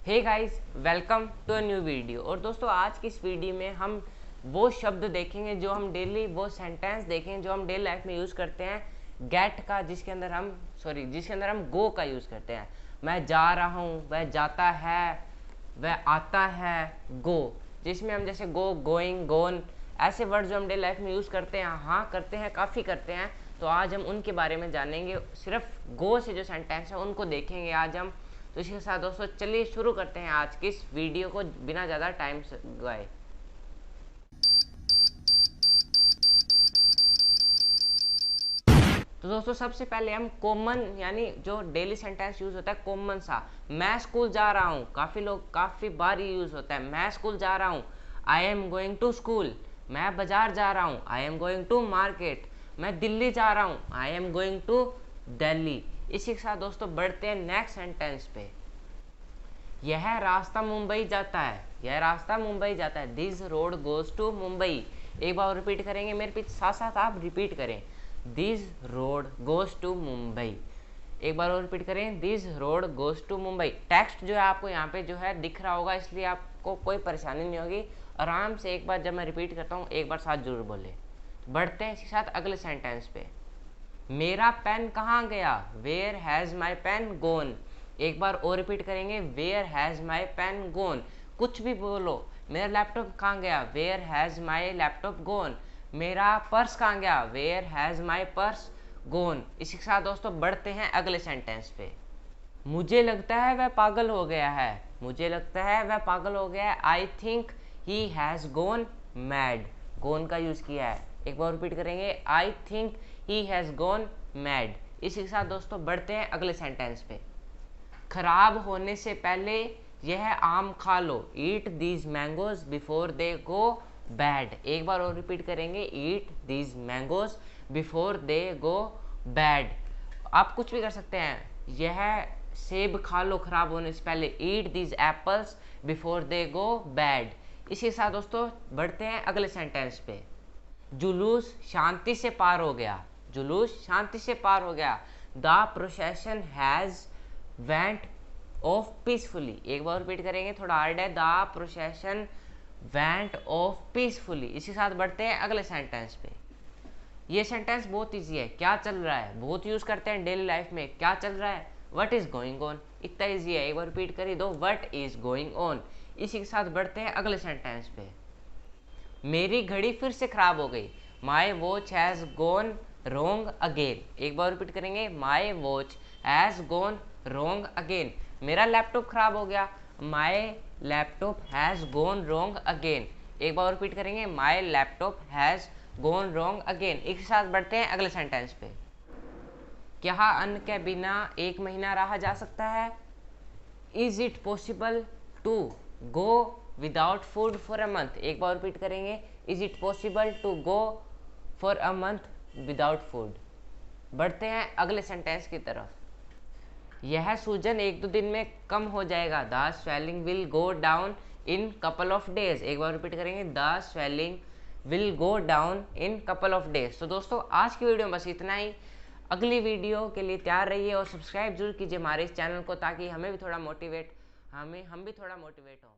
Hey guys, welcome to a new video. और दोस्तों, आज की इस वीडियो में हम वो शब्द देखेंगे जो हम डेली, वो सेंटेंस देखेंगे जो हम डेली लाइफ में यूज़ करते हैं गेट का, जिसके अंदर हम गो का यूज़ करते हैं। मैं जा रहा हूँ, वह जाता है, वह आता है, गो, जिसमें हम जैसे गो, गोइंग, गोन, ऐसे वर्ड जो हम डेली लाइफ में यूज़ करते हैं, हाँ करते हैं, काफ़ी करते हैं। तो आज हम उनके बारे में जानेंगे, सिर्फ गो से जो सेंटेंस है उनको देखेंगे आज हम। तो इसके साथ दोस्तों चलिए शुरू करते हैं आज की इस वीडियो को बिना ज़्यादा टाइम गए। तो दोस्तों, सबसे पहले हम कॉमन, यानी जो डेली सेंटेंस यूज होता है कॉमन सा, मैं स्कूल जा रहा हूँ, काफ़ी बार ये यूज होता है। मैं स्कूल जा रहा हूँ, I am going to school. मैं बाजार जा रहा हूँ, I am going to market. मैं दिल्ली जा रहा हूँ, I am going to Delhi. इसी के साथ दोस्तों बढ़ते हैं नेक्स्ट सेंटेंस पे। यह रास्ता मुंबई जाता है, यह रास्ता मुंबई जाता है। This road goes to Mumbai. एक बार रिपीट करेंगे, मेरे पीछे साथ साथ आप रिपीट करें। This road goes to Mumbai. एक बार और रिपीट करें, this road goes to Mumbai. Text जो है आपको यहाँ पे जो है दिख रहा होगा, इसलिए आपको कोई परेशानी नहीं होगी। आराम से एक बार जब मैं रिपीट करता हूँ एक बार साथ जरूर बोले। बढ़ते हैं इसके साथ अगले सेंटेंस पे। मेरा पेन कहाँ गया, वेयर हैज़ माई पेन गोन। एक बार और रिपीट करेंगे, वेयर हैज़ माई पेन गोन। कुछ भी बोलो। मेरा लैपटॉप कहाँ गया, वेयर हैज़ माई लैपटॉप गोन। मेरा पर्स कहाँ गया, वेयर हैज़ माई पर्स गोन। इसी के साथ दोस्तों बढ़ते हैं अगले सेंटेंस पे। मुझे लगता है वह पागल हो गया है, मुझे लगता है वह पागल हो गया है। I think he has gone mad. Gone का यूज़ किया है। एक बार रिपीट करेंगे, I think he has gone mad. इसी के साथ दोस्तों बढ़ते हैं अगले सेंटेंस पे। खराब होने से पहले यह आम खा लो। Eat these mangoes before they go bad. एक बार और रिपीट करेंगे, eat these mangoes before they go bad. आप कुछ भी कर सकते हैं। यह सेब खा लो खराब होने से पहले। ईट these apples before they go bad. इसी के साथ दोस्तों बढ़ते हैं अगले सेंटेंस पे। जुलूस शांति से पार हो गया, जुलूस शांति से पार हो गया। The procession has went off peacefully. एक बार रिपीट करेंगे, थोड़ा हार्ड है। The procession went off peacefully. इसी साथ बढ़ते हैं अगले सेंटेंस पे। ये सेंटेंस बहुत इजी है। क्या चल रहा है, बहुत यूज करते हैं डेली लाइफ में। क्या चल रहा है, व्हाट इज गोइंग ऑन। इतना इजी है, एक बार रिपीट कर दो, व्हाट इज गोइंग ऑन। इसी के साथ बढ़ते हैं अगले सेंटेंस पे। मेरी घड़ी फिर से खराब हो गई, my watch has gone wrong again. एक बार रिपीट करेंगे, my watch has gone wrong again. मेरा लैपटॉप खराब हो गया, my laptop has gone wrong again. एक बार रिपीट करेंगे, my laptop has gone wrong again. एक साथ बढ़ते हैं अगले सेंटेंस पे। क्या अन्न के बिना एक महीना रहा जा सकता है। Is it possible to go without food for a month. एक बार रिपीट करेंगे, is it possible to go for a month without food. बढ़ते हैं अगले सेंटेंस की तरफ। यह सूजन एक दो दिन में कम हो जाएगा। The swelling will go down in couple of days. एक बार रिपीट करेंगे, the swelling will go down in couple of days. तो दोस्तों, आज की वीडियो में बस इतना ही। अगली वीडियो के लिए तैयार रहिए और सब्सक्राइब जरूर कीजिए हमारे इस चैनल को, ताकि हम भी थोड़ा मोटिवेट हों।